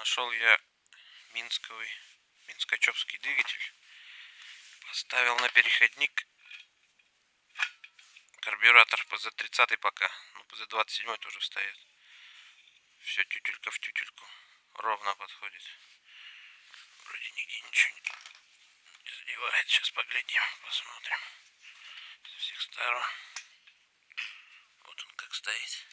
Нашел я минскачевский двигатель. Поставил на переходник карбюратор ПЗ-30 пока. Ну, ПЗ-27 тоже стоит. Все тютелька в тютельку. Ровно подходит. Вроде нигде ничего не задевает. Сейчас поглядим, посмотрим. Со всех сторон. Вот он как стоит.